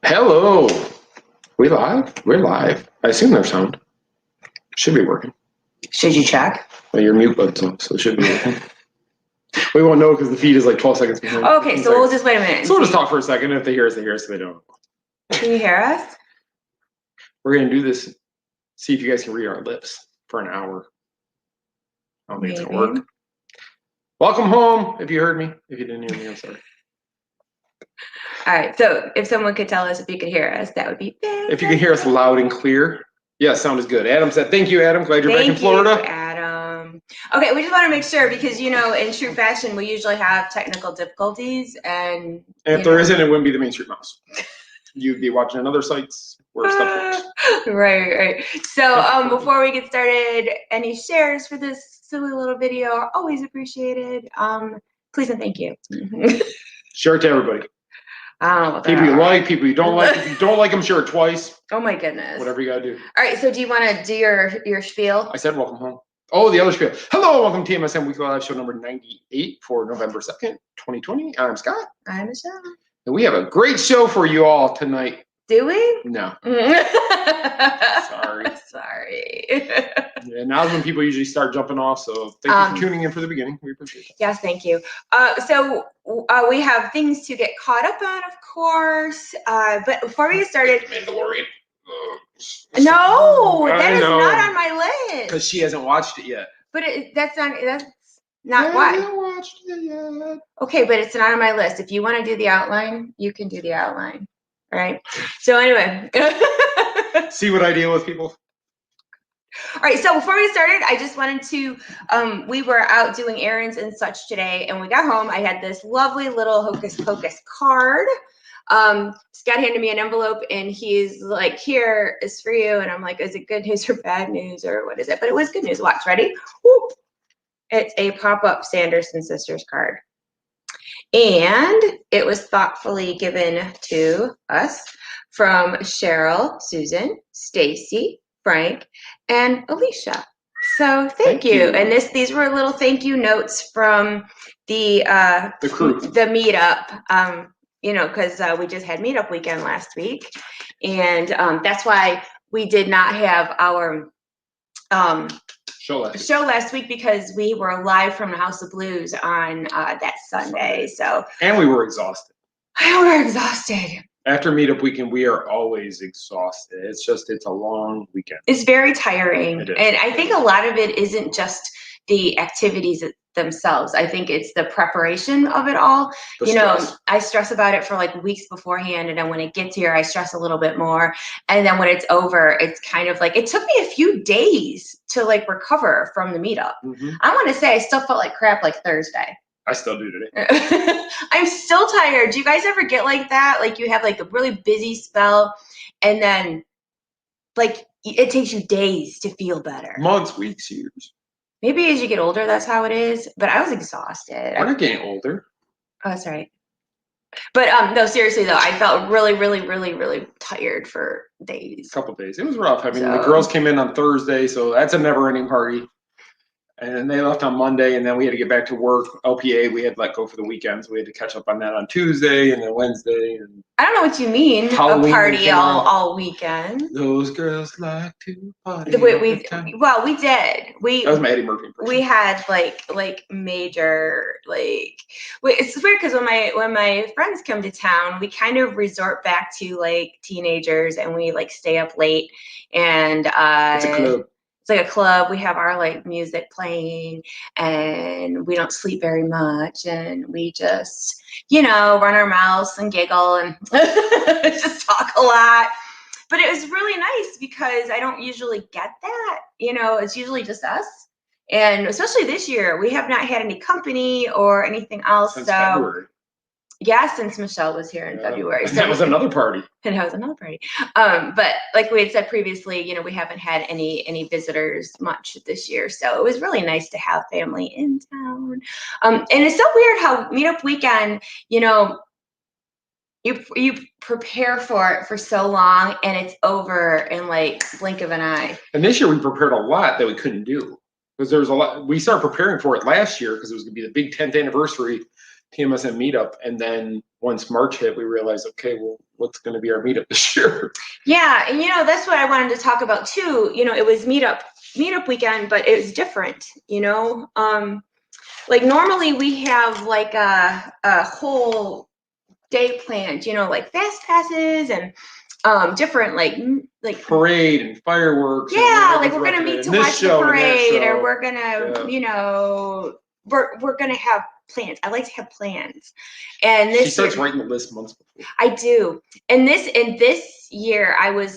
Hello. We live? We're live. I assume there's sound. Should be working. Should you check? Well, your mute button's on, so it should be working. We won't know because the feed is like 12 seconds behind. Okay, so we'll just wait a minute. So we'll just talk for a second. If they hear us, they hear us. If they don't. Can you hear us? We're going to do this. See if you guys can read our lips for an hour. I don't think it's going to work. Welcome home. If you heard me. If you didn't hear me, I'm sorry. All right, so if someone could tell us if you could hear us, that would be fantastic. If you can hear us loud and clear. Yeah, sound is good. Adam said, thank you, Adam. Glad you're back in Florida. Thank you, Adam. Okay, we just want to make sure because, you know, in true fashion, we usually have technical difficulties. And if there isn't, it wouldn't be the Main Street Mouse. You'd be watching on other sites where stuff works. Right. So before we get started, any shares for this silly little video are always appreciated. Please and thank you. Share it to everybody. People you like, people you don't like. If you don't like them, share it twice. Oh my goodness. Whatever you gotta do. All right, so do you want to do your spiel? I said welcome home. Oh, the other spiel. Hello, welcome to TMSM Weekly Live Show number 98 for November 2nd, 2020. I'm Scott. I'm Michelle. And we have a great show for you all tonight. Do we? No. Sorry. Yeah, now's when people usually start jumping off, so thank you for tuning in for the beginning. We appreciate it. Yes, thank you. So we have things to get caught up on, of course. But before we get started, Mandalorian. No, that is not on my list. Because she hasn't watched it yet. But that's not why. I haven't watched it yet. Okay, but it's not on my list. If you want to do the outline, you can do the outline. All right. So anyway. See what I deal with, people? All right, so before we started, I just wanted to, we were out doing errands and such today, and we got home. I had this lovely little Hocus Pocus card. Scott handed me an envelope, and he's like, here is for you. And I'm like, is it good news or bad news, or what is it? But it was good news. Watch, ready? Whoop. It's a pop-up Sanderson Sisters card. And it was thoughtfully given to us from Cheryl, Susan, Stacy, Frank, and Alicia. So thank you. And these were little thank you notes from the crew, the meetup. You know, because we just had meetup weekend last week, and that's why we did not have our show last week because we were live from the House of Blues on that Sunday. So and we were exhausted. We were exhausted. After meetup weekend, we are always exhausted. It's a long weekend. It's very tiring. It is. And I think a lot of it isn't just the activities themselves. I think it's the preparation of it all. The stress. Know, I stress about it for like weeks beforehand. And then when it gets here, I stress a little bit more. And then when it's over, it's kind of like, it took me a few days to like recover from the meetup. Mm-hmm. I want to say I still felt like crap like Thursday. I still do today. I'm still tired. Do you guys ever get like that? Like you have like a really busy spell and then like it takes you days to feel better. Months, weeks, years. Maybe as you get older, that's how it is. But I was exhausted. We're not getting older. Oh, that's right. But no, seriously though, I felt really, really, really, really tired for days. A couple of days. It was rough. I mean, the girls came in on Thursday, so that's a never-ending party. And then they left on Monday, and then we had to get back to work. LPA, we had to let go for the weekends. We had to catch up on that on Tuesday and then Wednesday. And I don't know what you mean, Halloween a party all weekend. Those girls like to party. We did. That was my Eddie Murphy impression. We had like major it's weird because when my friends come to town, we kind of resort back to like teenagers, and we like stay up late, and it's a club. It's like a club. We have our like music playing, and we don't sleep very much, and we just, you know, run our mouths and giggle and just talk a lot. But it was really nice because I don't usually get that. You know, it's usually just us. And especially this year, we have not had any company or anything else. Since February. Yeah, since Michelle was here in February. So that was another party. And that was another party. But like we had said previously, you know, we haven't had any visitors much this year. So it was really nice to have family in town. And it's so weird how meetup weekend, you know, you prepare for it for so long and it's over in like blink of an eye. And this year we prepared a lot that we couldn't do because there was a lot. We started preparing for it last year because it was going to be the big 10th anniversary TMSM meetup, and then once March hit, we realized, okay, well, what's going to be our meetup this year? Yeah, and that's what I wanted to talk about too. It was meetup weekend, but it was different. Like normally we have like a whole day planned. Like fast passes and different like parade and fireworks. Yeah, like we're gonna meet to watch the parade, or we're gonna we're gonna have plans. I like to have plans, and she starts writing the list months before. I do, and this year I was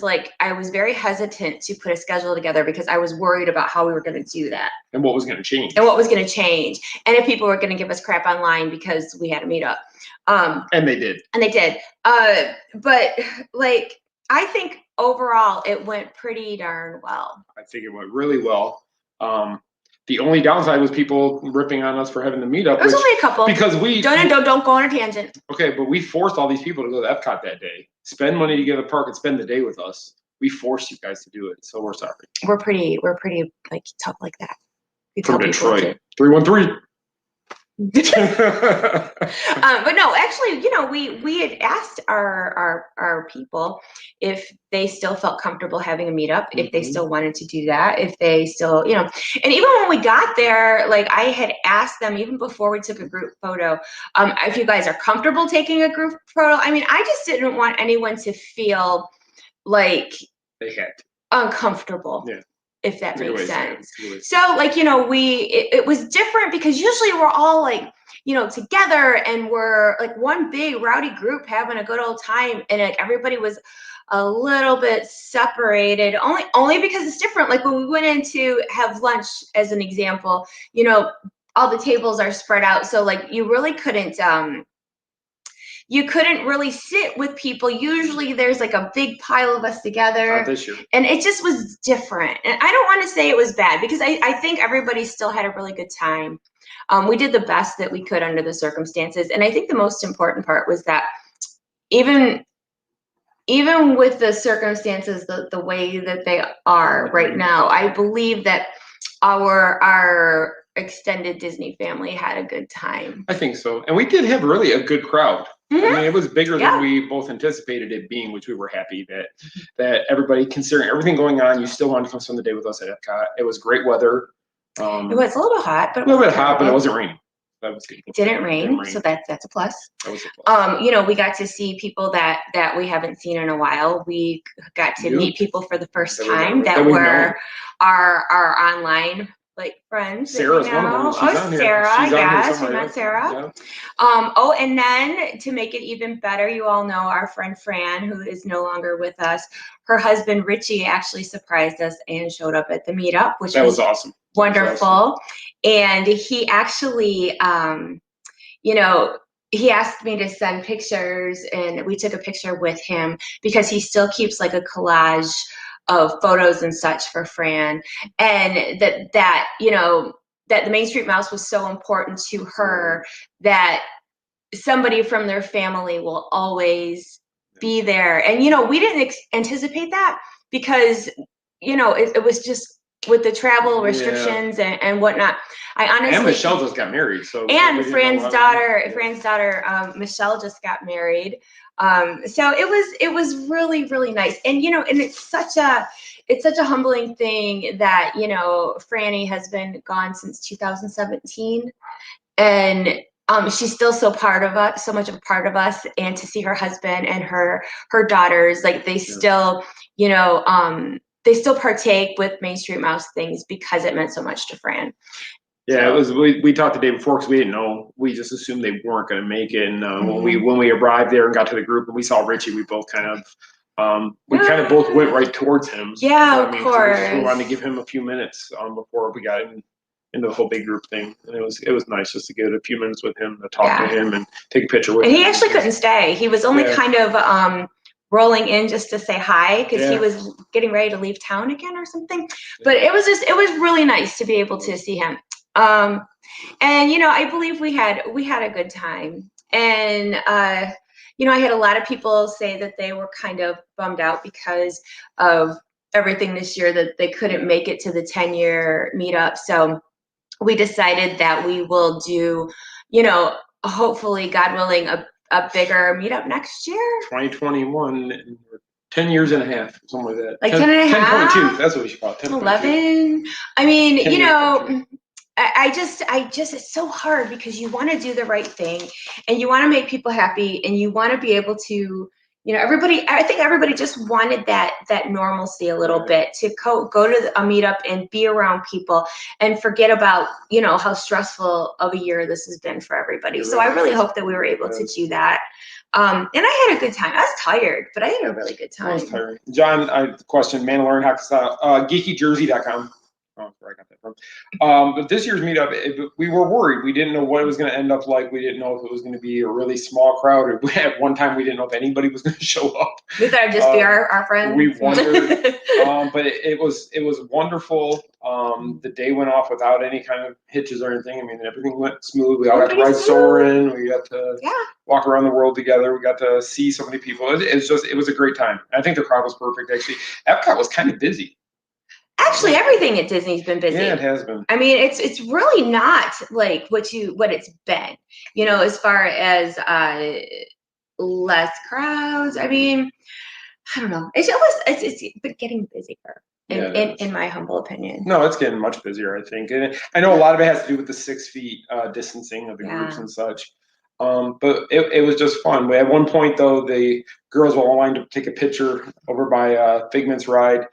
very hesitant to put a schedule together because I was worried about how we were going to do that and what was going to change, and if people were going to give us crap online because we had a meetup. And they did. But like I think overall it went pretty darn well. I think it went really well. The only downside was people ripping on us for having the meetup. There's only a couple. Because we don't go on a tangent. Okay, but we forced all these people to go to Epcot that day, spend money to get to the park, and spend the day with us. We forced you guys to do it, so we're sorry. We're pretty like tough like that. We From Detroit, 313. But no, actually, we had asked our people if they still felt comfortable having a meetup, if they still wanted to do that, if they still, and even when we got there, like I had asked them even before we took a group photo, if you guys are comfortable taking a group photo. I mean, I just didn't want anyone to feel like they had uncomfortable. Yeah. If that makes sense. Anyways. So like, it was different because usually we're all like, together and we're like one big rowdy group having a good old time, and like everybody was a little bit separated only because it's different. Like when we went in to have lunch, as an example, all the tables are spread out. So like you really couldn't really sit with people. Usually there's like a big pile of us together. Not this year. And it just was different. And I don't want to say it was bad because I think everybody still had a really good time. We did the best that we could under the circumstances. And I think the most important part was that even with the circumstances, the way that they are right now, I believe that our extended Disney family had a good time. I think so. And we did have really a good crowd. Mm-hmm. I mean, it was bigger than we both anticipated it being, which we were happy that everybody, considering everything going on, you still wanted to come spend the day with us at Epcot. It was great weather. It was a little bit hot, but a little bit hot, but it wasn't raining. That was good. It didn't rain, so that's a plus. That was a plus. We got to see people that we haven't seen in a while. We got to meet people for the first time that were our online like friends. Sarah's one of them. She's on here. Sarah, yes, we met Sarah. Yeah. And then to make it even better, you all know our friend Fran, who is no longer with us. Her husband Richie actually surprised us and showed up at the meetup, which was awesome. Wonderful. Awesome. And he actually, he asked me to send pictures, and we took a picture with him because he still keeps like a collage of photos and such for Fran, and that the Main Street Mouse was so important to her that somebody from their family will always be there. And we didn't anticipate that because it was just with the travel restrictions and whatnot. I honestly, and Michelle just got married, so Fran's daughter Michelle just got married. So it was really, really nice. And and it's such a humbling thing that Franny has been gone since 2017, and she's still so much of a part of us. And to see her husband and her daughters, like they still they still partake with Main Street Mouse things because it meant so much to Fran. Yeah, it was. We talked the day before because we didn't know. We just assumed they weren't going to make it. And when we arrived there and got to the group and we saw Richie, we both kind of both went right towards him. Yeah, of course. We wanted to give him a few minutes before we got into the whole big group thing, and it was nice just to get a few minutes with him, to talk to him and take a picture with him. And he actually couldn't stay. He was only kind of rolling in just to say hi because he was getting ready to leave town again or something. But it was really nice to be able to see him. And I believe we had a good time. And I had a lot of people say that they were kind of bummed out because of everything this year, that they couldn't make it to the 10-year meetup. So we decided that we will do hopefully, God willing, a bigger meetup next year. 2021, 10 years and a half, something like that. Like 10 and a half? 10.2, that's what we should call it, 10.2. 11? I mean, 10 you years, know, I just, it's so hard because you want to do the right thing and you want to make people happy and you want to be able to, you know, I think everybody just wanted that normalcy a little bit, to go to a meetup and be around people and forget about, you know, how stressful of a year this has been for everybody. So I really hope that we were able to do that. And I had a good time. I was tired, but I had a really good time. I was tired. John, I have a question. Mandalorian Hockey Style, geekyjersey.com. Oh, where I got that from. But this year's meetup, we were worried. We didn't know what it was going to end up like. We didn't know if it was going to be a really small crowd. Or at one time, we didn't know if anybody was going to show up. We thought it'd just be our friends. We wondered, but it was wonderful. The day went off without any kind of hitches or anything. I mean, everything went smooth. We all got to ride Soarin'. We got to walk around the world together. We got to see so many people. It was a great time. I think the crowd was perfect. Actually, Epcot was kind of busy. Actually, everything at Disney's been busy. Yeah, it has been. I mean, it's really not like what it's been, you know, as far as less crowds. I mean, I don't know. It's getting busier, in my humble opinion. No, it's getting much busier, I think. And I know a lot of it has to do with the 6 feet distancing of the groups and such. But it was just fun. At one point, though, the girls were all lined to take a picture over by Figment's ride.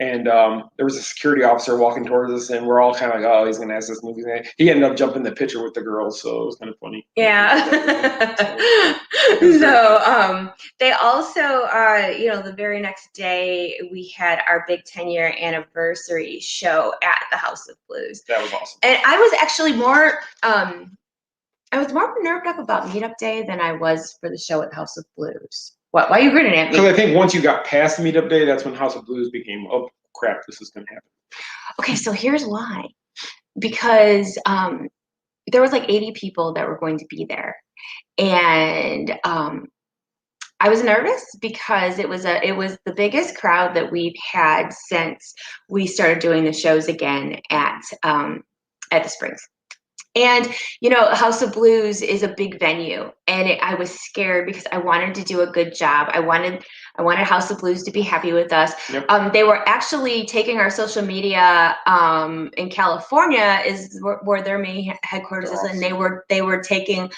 And there was a security officer walking towards us, and we're all kind of like, oh, he's going to ask this movie. He ended up jumping the picture with the girls, so it was kind of funny. Yeah. So they also, you know, the very next day, we had our big 10-year anniversary show at the House of Blues. That was awesome. And I was actually more nerved up about Meetup Day than I was for the show at House of Blues. What? Why are you grinning at me? Because I think once you got past Meetup Day, that's when House of Blues became, oh crap, this is going to happen. Okay, so here's why. Because there was like 80 people that were going to be there, and I was nervous because it was the biggest crowd that we've had since we started doing the shows again at the Springs. And, you know, House of Blues is a big venue, and I was scared because I wanted to do a good job. I wanted House of Blues to be happy with us. Yep. They were actually taking our social media in California is where their main headquarters is, and they were taking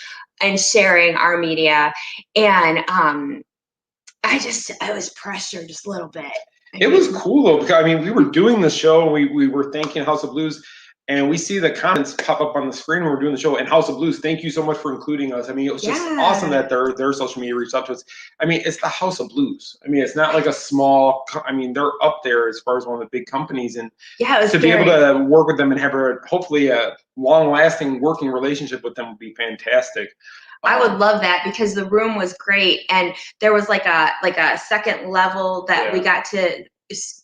and sharing our media, and I was pressured just a little bit. It was cool though, because I mean, we were doing the show, and we were thanking House of Blues. And we see the comments pop up on the screen when we're doing the show. And House of Blues, thank you so much for including us. I mean, it was just awesome that their social media reached out to us. I mean, it's the House of Blues. I mean, it's not like a small. I mean, they're up there as far as one of the big companies, and to be able to work with them and have hopefully a long-lasting working relationship with them would be fantastic. I would love that because the room was great, and there was like a second level that we got to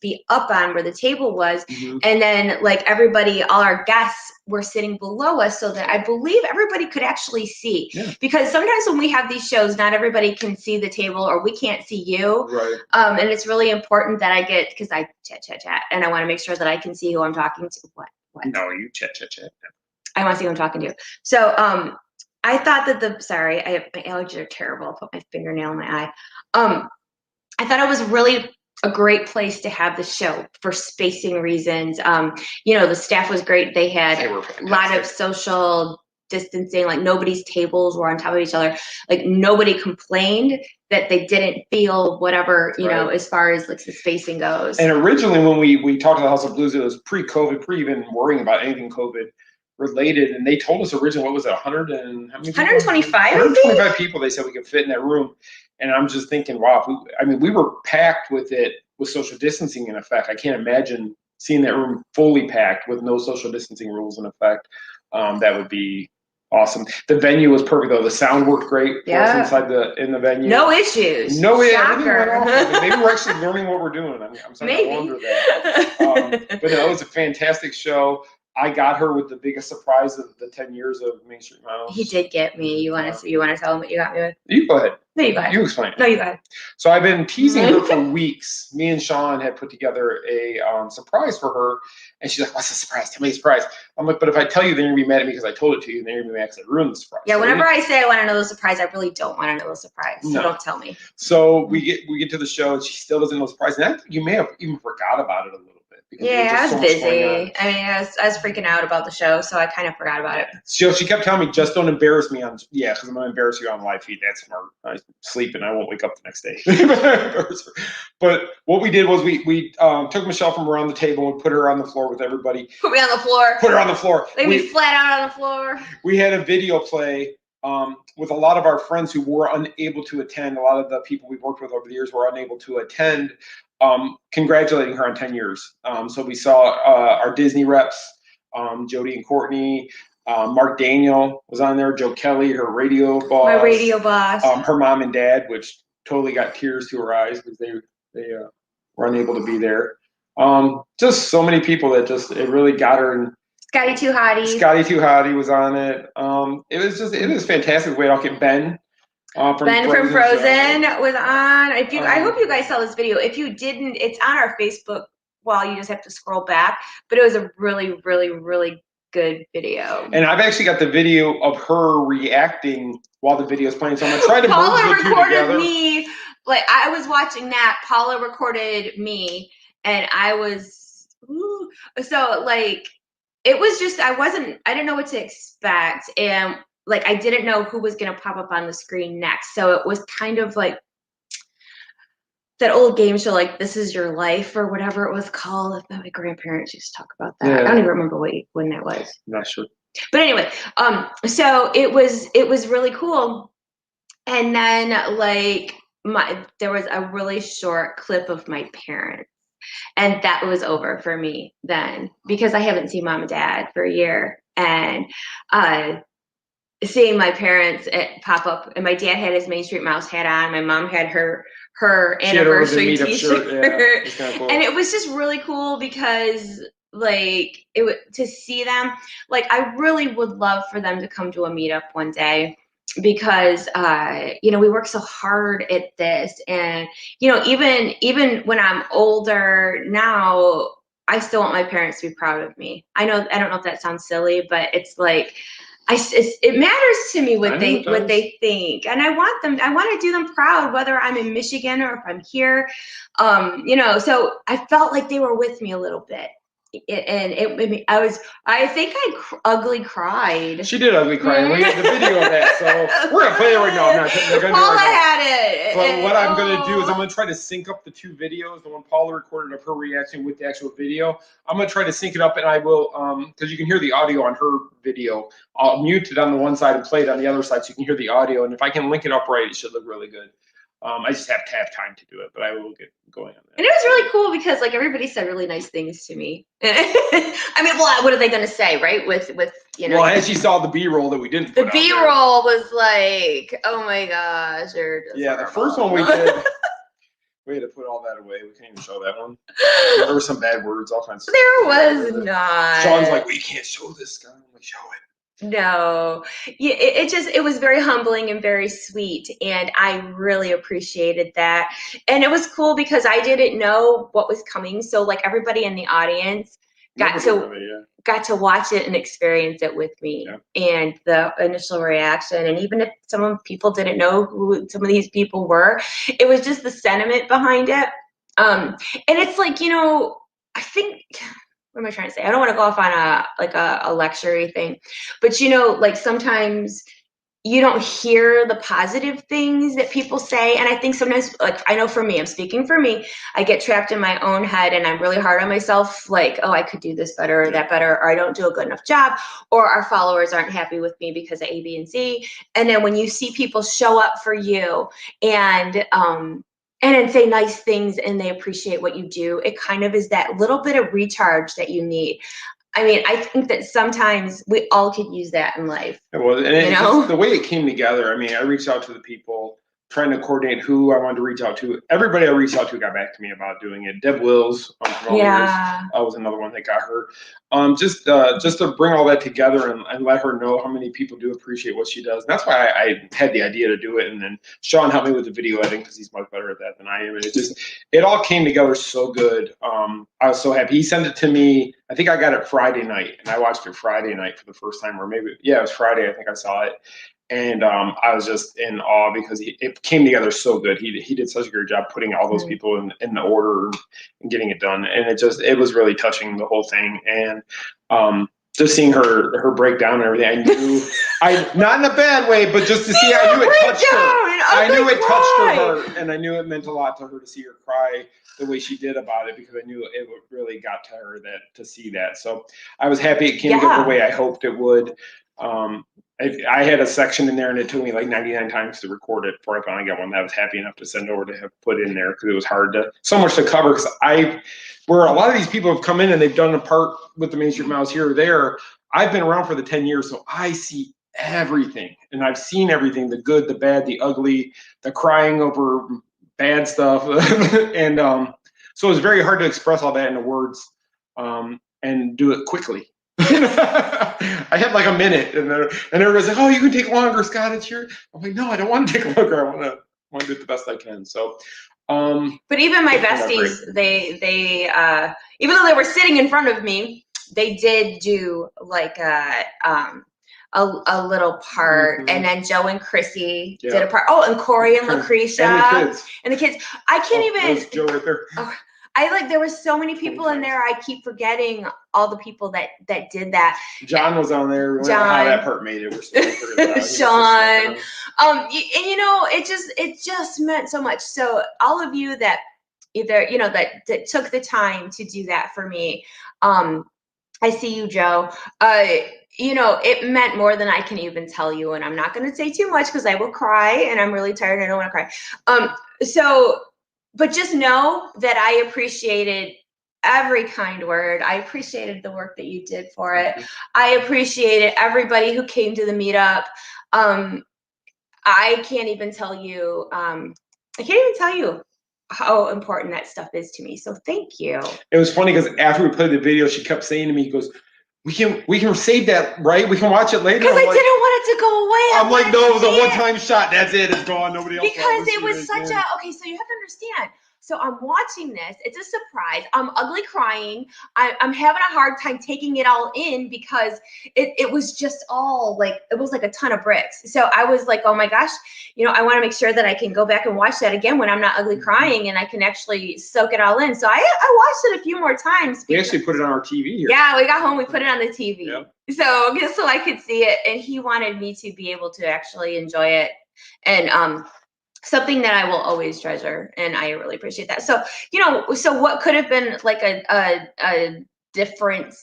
be up on where the table was, and then like everybody, all our guests were sitting below us, so that I believe everybody could actually see. Because sometimes when we have these shows, not everybody can see the table, or we can't see you. Right. And it's really important that I get, because I chat, and I want to make sure that I can see who I'm talking to. What? No, you chat. I want to see who I'm talking to. So I thought that my allergies are terrible. I'll put my fingernail in my eye. I thought it was really a great place to have the show for spacing reasons. You know, the staff was great. They had a lot of social distancing, like nobody's tables were on top of each other. Like nobody complained that they didn't feel whatever, you know, as far as like the spacing goes. And originally when we talked to the House of Blues, it was pre-COVID, pre-even worrying about anything COVID related. And they told us originally, what was it, 100 and how many people? 125, 125 people they said we could fit in that room. And I'm just thinking, wow, we were packed with it with social distancing in effect. I can't imagine seeing that room fully packed with no social distancing rules in effect. That would be awesome. The venue was perfect though. The sound worked great for us in the venue. No issues. No Shocker. Maybe we're actually learning what we're doing. I'm starting to wonder that. But no, it was a fantastic show. I got her with the biggest surprise of the 10 years of Main Street Miles. He did get me. You want to tell him what you got me with? You go ahead. No, you go ahead. You explain. No, you go ahead. So I've been teasing her for weeks. Me and Sean had put together a surprise for her, and she's like, "What's the surprise? Tell me the surprise." I'm like, "But if I tell you, then you're gonna be mad at me because I told it to you, and then you're gonna be mad because I ruined the surprise." Yeah, so whenever I say I want to know the surprise, I really don't want to know the surprise. So don't tell me. So we get to the show, and she still doesn't know the surprise, and I think you may have even forgot about it a little bit. Yeah, I was busy. I mean, I was freaking out about the show, so I kind of forgot about it. So she kept telling me, just don't embarrass me because I'm going to embarrass you on live feed. That's smart. I sleep and I won't wake up the next day. But what we did was we took Michelle from around the table and put her on the floor with everybody. Put me on the floor. Put her on the floor. Leave me flat out on the floor. We had a video play with a lot of our friends who were unable to attend. A lot of the people we've worked with over the years were unable to attend. Congratulating her on 10 years. So we saw our Disney reps, Jody and Courtney, Mark Daniel was on there, Joe Kelly, her radio boss. My radio boss. Her mom and dad, which totally got tears to her eyes because they were unable to be there. Just so many people that it really got her. And Scotty Too Hottie. Scotty Too Hottie was on it. It was fantastic. We had all get Ben. Ben from Frozen was on. I hope you guys saw this video. If you didn't, it's on our Facebook. Well, you just have to scroll back. But it was a really, really, really good video. And I've actually got the video of her reacting while the video is playing. So I'm gonna try to Paula merge the two together. recorded me. Like I was watching that. Paula recorded me, and I was so like it was just I didn't know what to expect, and like I didn't know who was gonna pop up on the screen next. So it was kind of like that old game show, like This Is Your Life or whatever it was called. My grandparents used to talk about that. Yeah. I don't even remember when that was. Not sure. But anyway, so it was really cool. And then like there was a really short clip of my parents. And that was over for me then because I haven't seen mom and dad for a year. And seeing my parents pop up, and my dad had his Main Street Mouse hat on. My mom had her anniversary T-shirt, yeah, cool. And it was just really cool because like to see them. Like I really would love for them to come to a meetup one day because we work so hard at this, and even when I'm older now, I still want my parents to be proud of me. I don't know if that sounds silly, but it's like. It matters to me what they think, and I want to do them proud, whether I'm in Michigan or if I'm here, so I felt like they were with me a little bit, and I think I ugly cried. She did ugly cry, and we have the video of that, so we're gonna play it right now. Paula had it. But what I'm gonna do is I'm gonna try to sync up the two videos, the one Paula recorded of her reaction with the actual video. I'm gonna try to sync it up, and I will, because you can hear the audio on her video. I'll mute it on the one side and play it on the other side so you can hear the audio, and if I can link it up right, it should look really good. I just have to have time to do it, but I will get going on that. And it was really cool because like everybody said really nice things to me. I mean, well, what are they going to say, right? With Well, as you saw the B-roll that we didn't put the B-roll was like, oh my gosh. Yeah, the first one we did, we had to put all that away. We can't even show that one. There were some bad words, all kinds of There was not. Sean's like, we can't show this guy. I'm like, show it. No, yeah, it was very humbling and very sweet, and I really appreciated that. And it was cool because I didn't know what was coming, so like everybody in the audience got to watch it and experience it with me, and the initial reaction. And even if some people didn't know who some of these people were, it was just the sentiment behind it. And it's like, I think. What am I trying to say? I don't want to go off on a lecture thing, but like sometimes you don't hear the positive things that people say. And I think sometimes, like, I know for me, I'm speaking for me, I get trapped in my own head and I'm really hard on myself. Like, oh, I could do this better or that better, or I don't do a good enough job, or our followers aren't happy with me because of A, B, and C. And then when you see people show up for you and then say nice things and they appreciate what you do, it kind of is that little bit of recharge that you need. I mean, I think that sometimes we all could use that in life. It was, and just the way it came together. I mean, I reached out to the people trying to coordinate who I wanted to reach out to. Everybody I reached out to got back to me about doing it. Deb Wills from was another one that got her. Just to bring all that together and let her know how many people do appreciate what she does. And that's why I had the idea to do it. And then Sean helped me with the video editing because he's much better at that than I am. And it all came together so good. I was so happy. He sent it to me. I think I got it Friday night, and I watched it Friday night for the first time, or maybe, it was Friday. I think I saw it. And I was just in awe because it came together so good. He did such a great job putting all those people in the order and getting it done. And it was really touching, the whole thing. And just seeing her breakdown and everything, I knew, not in a bad way, but just to see, I knew it touched her. I knew it touched her heart, and I knew it meant a lot to her to see her cry the way she did about it, because I knew it really got to her to see that. So I was happy it came together the way I hoped it would. I had a section in there, and it took me like 99 times to record it before I finally got one that I was happy enough to send over to have put in there, because it was hard so much to cover. Because where a lot of these people have come in and they've done a part with the Main Street Miles here or there, I've been around for the 10 years, so I see everything, and I've seen everything, the good, the bad, the ugly, the crying over bad stuff. And so it's very hard to express all that into words and do it quickly. I had like a minute, and everybody's like, "Oh, you can take longer, Scott. It's your." I'm like, "No, I don't want to take longer. I want to do it the best I can." So, but even my besties, they even though they were sitting in front of me, they did do like a little part, and then Joe and Chrissy did a part. Oh, and Corey and Lucretia and the kids. I can't even. Joe right there. There were so many people in there. I keep forgetting all the people that did that. John was on there. John, how that part made it. We're still Sean. And it just meant so much. So all of you that either, that took the time to do that for me. I see you, Joe. It meant more than I can even tell you. And I'm not going to say too much because I will cry, and I'm really tired and I don't want to cry. But just know that I appreciated every kind word. I appreciated the work that you did for it. I appreciated everybody who came to the meetup. I can't even tell you how important that stuff is to me. So thank you. It was funny because after we played the video, she kept saying to me, he goes, we can save that, right? We can watch it later. Because I didn't want it to go away. I'm like, no, it was a one-time shot. That's it. It's gone. Nobody else. Because it was such a, okay, so you have to understand. So I'm watching this. It's a surprise. I'm ugly crying. I'm having a hard time taking it all in because it was just all like, it was like a ton of bricks. So I was like, oh my gosh, I want to make sure that I can go back and watch that again when I'm not ugly crying and I can actually soak it all in. So I watched it a few more times. We actually put it on our TV here. Yeah, we got home, we put it on the TV. Yep. So just so I could see it. And he wanted me to be able to actually enjoy it. And something that I will always treasure, and I really appreciate that. So, so what could have been like a different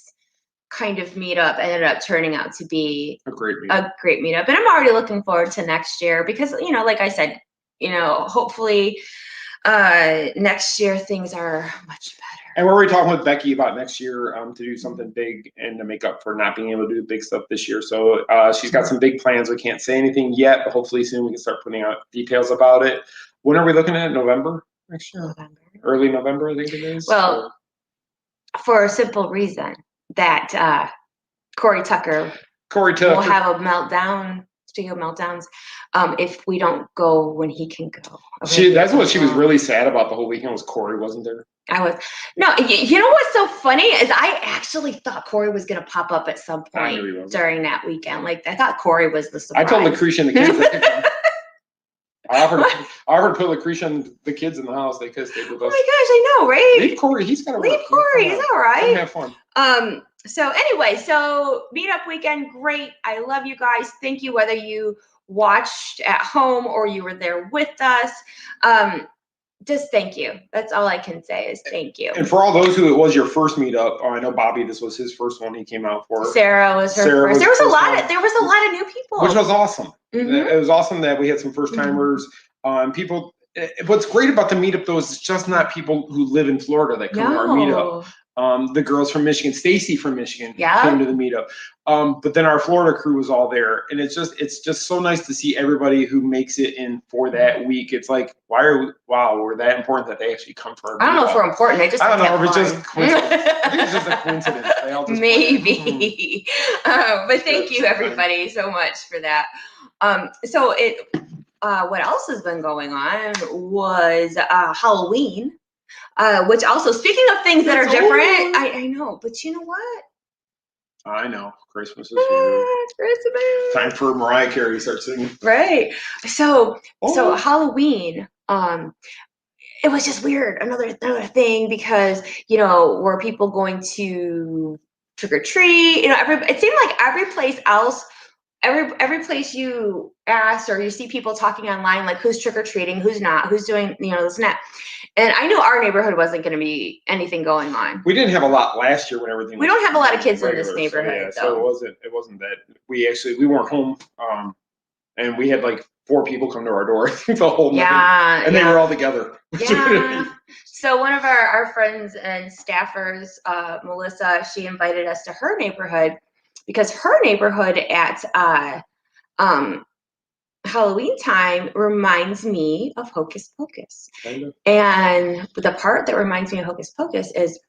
kind of meetup ended up turning out to be a great meetup. And I'm already looking forward to next year because, like I said, hopefully next year things are much better. And we're already talking with Becky about next year to do something big and to make up for not being able to do big stuff this year. So she's got some big plans. We can't say anything yet, but hopefully soon we can start putting out details about it. When are we looking at? November next year? November. Early November, I think it is. Well, for a simple reason that Corey Tucker will have a meltdown. Speaking of meltdowns, if we don't go when he can go. That's what she was really sad about the whole weekend was Corey wasn't there. No, you know what's so funny is I actually thought Corey was going to pop up at some point during that weekend. Like I thought Corey was the surprise. I told Lucretia and the kids. I offered to put Lucretia and the kids in the house. They could stay with us. Oh my gosh, I know, right? Leave Corey. He's got to leave Corey. He's all right. Have fun. So anyway, meetup weekend, great. I love you guys. Thank you, whether you watched at home or you were there with us. Just thank you. That's all I can say is thank you. And for all those who it was your first meetup, I know Bobby, this was his first one he came out for. Sarah was her first. There was a lot of new people. Which was awesome. It was awesome that we had some first timers. People. What's great about the meetup though is it's just not people who live in Florida that come to our meetup. The girls from Michigan, Stacy from Michigan, Yeah. came to the meetup. But then our Florida crew was all there, and it's just so nice to see everybody who makes it in for that week. It's like, wow, we're that important that they actually come for our meetup. I don't know if we're important. I don't know if it's just coincidence. I think it's just a coincidence. They all just maybe. But thank you everybody so much for that. What else has been going on was Halloween. Which also, speaking of things that are different, I know, but you know what? I know. Christmas is here. Christmas. Time for Mariah Carey to start singing. Right. So Halloween, it was just weird. Another thing because, were people going to trick or treat? It seemed like every place else, every place you ask or you see people talking online, like who's trick or treating, who's not, who's doing, this and that. And I knew our neighborhood wasn't going to be anything going on. We didn't have a lot last year when everything. We don't have a lot of kids in this neighborhood, so it wasn't that we weren't home, and we had like 4 people come to our door the whole night, and they were all together. Yeah. So one of our friends and staffers, Melissa, she invited us to her neighborhood because her neighborhood at Halloween time reminds me of Hocus Pocus. And the part that reminds me of Hocus Pocus is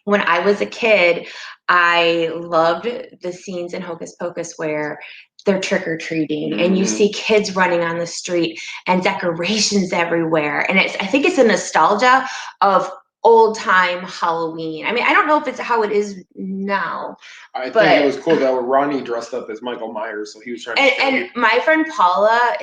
when I was a kid, I loved the scenes in Hocus Pocus where they're trick-or-treating and you see kids running on the street and decorations everywhere. And I think it's a nostalgia of old time Halloween. I mean, I don't know if it's how it is now. I think it was cool that Ronnie dressed up as Michael Myers, so he was trying to. And my friend Paula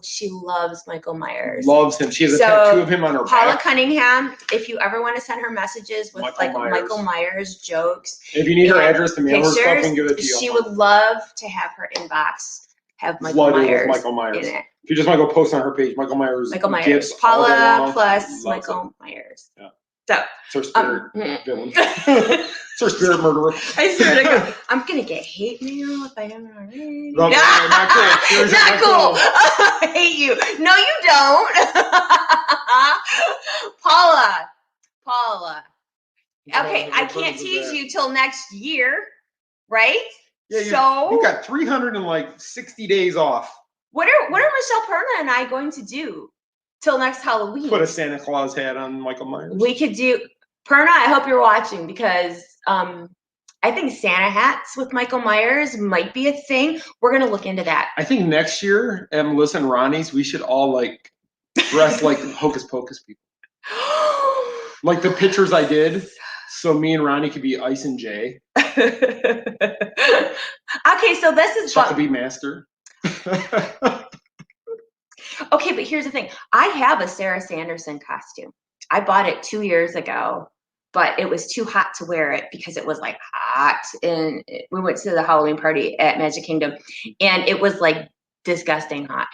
she loves Michael Myers. Loves him. She has a tattoo of him on her Paula back. Cunningham, if you ever want to send her messages with Michael Myers jokes. If you need her address to mail her stuff, and give it to you. She would love to have her inbox have Michael Myers in it. If you just want to go post on her page, Michael Myers. Paula plus Michael Myers. Yeah. So it's her spirit villain. It's her spirit murderer. I swear to God, I'm gonna get hate mail if I haven't already. No, not cool. Not cool. I hate you. No, you don't. Paula. Okay, I can't tease you till next year, right? Yeah, you got 360 days off. What are Michelle Perna and I going to do till next Halloween? Put a Santa Claus hat on Michael Myers. We could do Perna. I hope you're watching because I think Santa hats with Michael Myers might be a thing. We're gonna look into that. I think next year at Melissa and Ronnie's, we should all like dress like Hocus Pocus people. Like the pictures I did. So me and Ronnie could be Ice and Jay. Okay, so this is Chuckabee Master. Okay, but here's the thing. I have a Sarah Sanderson costume. I bought it 2 years ago, but it was too hot to wear it because it was like hot. And we went to the Halloween party at Magic Kingdom and it was like disgusting hot.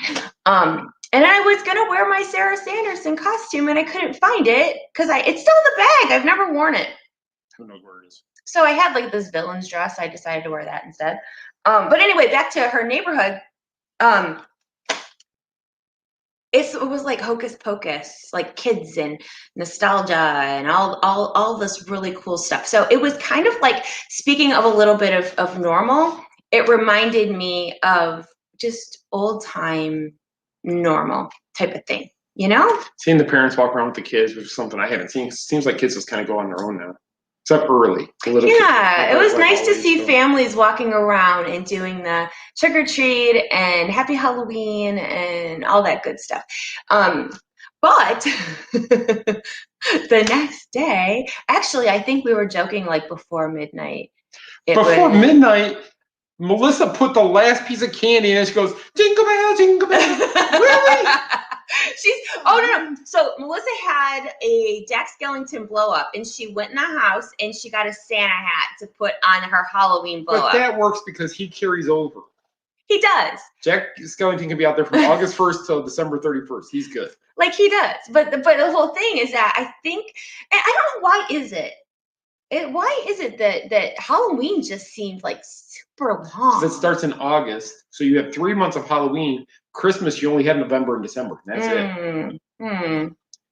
And I was gonna wear my Sarah Sanderson costume and I couldn't find it because it's still in the bag. I've never worn it. Who knows where it is? So I had like this villain's dress. I decided to wear that instead. But anyway, back to her neighborhood. It was like Hocus Pocus, like kids and nostalgia and all this really cool stuff. So it was kind of like, speaking of a little bit of normal, it reminded me of just old time normal type of thing, you know? Seeing the parents walk around with the kids was something I haven't seen. It seems like kids just kind of go on their own now. Except early. Yeah, it was nice to see families walking around and doing the trick or treat and happy Halloween and all that good stuff. But the next day, actually, I think we were joking like before midnight. Midnight, Melissa put the last piece of candy in and she goes, jingle bell, jingle bell. Really? No. So Melissa had a Dax Skellington blow up and she went in the house and she got a Santa hat to put on her Halloween blow up. But that works because he carries over. He does. Jack Skellington can be out there from August 1st till December 31st. He's good. Like he does. But the whole thing is that I think, and I don't know why is it that Halloween just seems like super long? Because it starts in August. So you have 3 months of Halloween. Christmas, you only have November and December. That's it.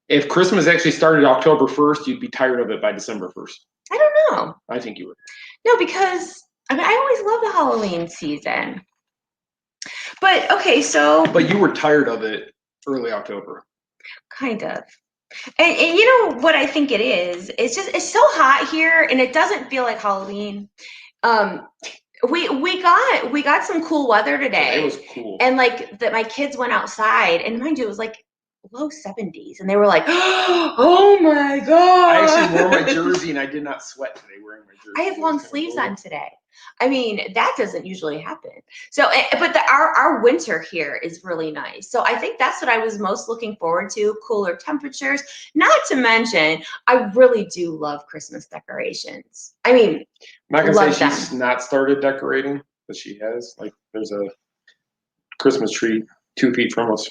If Christmas actually started October 1st, you'd be tired of it by December 1st. I don't know. I think you would. No, because I mean, I always love the Halloween season. But okay, so. But you were tired of it early October. Kind of. And you know what I think it is? It's just, it's so hot here and it doesn't feel like Halloween. We got some cool weather today. Yeah, it was cool. And like that my kids went outside and mind you, it was like low 70s and they were like, oh my God. I actually wore my jersey and I did not sweat today wearing my jersey. I have long sleeves on today. I mean, that doesn't usually happen. So, but our winter here is really nice. So I think that's what I was most looking forward to, cooler temperatures. Not to mention, I really do love Christmas decorations. I mean, I'm not going to say she's not started decorating, but she has. Like, there's a Christmas tree 2 feet from us.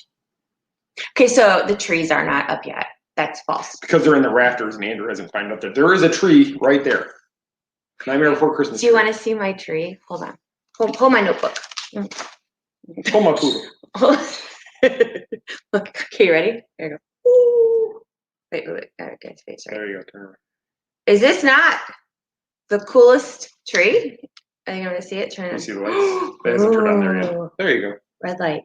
Okay, so the trees are not up yet. That's false. Because they're in the rafters and Andrew hasn't climbed up there. There is a tree right there. Nightmare Before Christmas. Do you want to see my tree? Hold on. Hold my notebook. Hold my poodle. Look, okay, you ready? There you go. Ooh. Wait, okay, face right. There you go. Turn around. Is this not the coolest tree? Are you going to see it? Turn. You see the lights? That hasn't turned on there yet. There you go. Red light.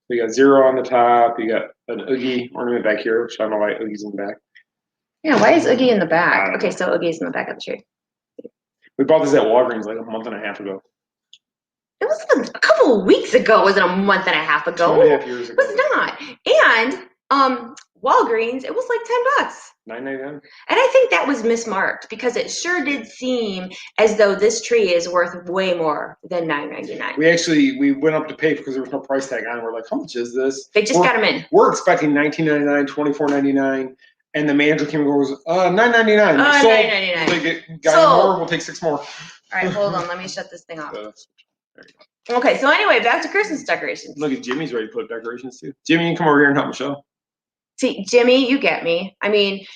So you got 0 on the top. You got an Oogie ornament back here, which I don't know why Oogie's in the back. Yeah, why is Oogie in the back? Okay, so Oogie's in the back of the tree. We bought this at Walgreens like a month and a half ago. It was a couple of weeks ago. Was it a month and a half ago? 2.5 years ago. It was not. And Walgreens, it was like $10. $9.99. And I think that was mismarked because it sure did seem as though this tree is worth way more than $9.99. We went up to pay because there was no price tag on it. We're like, how much is this? They just got them in. We're expecting $19.99, $24.99. And the manager came and goes, $9.99. $9.99. More, we'll take 6 more. All right, hold on. Let me shut this thing off. Okay, so anyway, back to Christmas decorations. Look at Jimmy's ready to put up decorations too. Jimmy, you can come over here and help Michelle. See, Jimmy, you get me. I mean,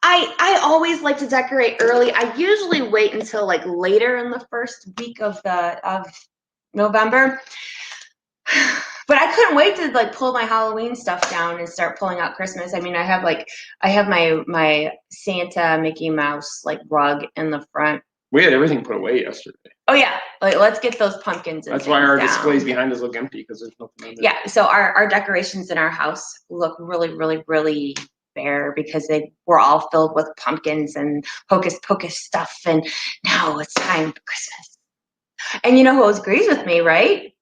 I always like to decorate early. I usually wait until like later in the first week of November. But I couldn't wait to like pull my Halloween stuff down and start pulling out Christmas. I mean, I have my Santa Mickey Mouse like rug in the front. We had everything put away yesterday. Oh yeah, like let's get those pumpkins. That's why our displays behind us look empty because there's nothing in there. Yeah, so our decorations in our house look really, really, really bare because they were all filled with pumpkins and hocus pocus stuff, and now it's time for Christmas. And you know who agrees with me, right?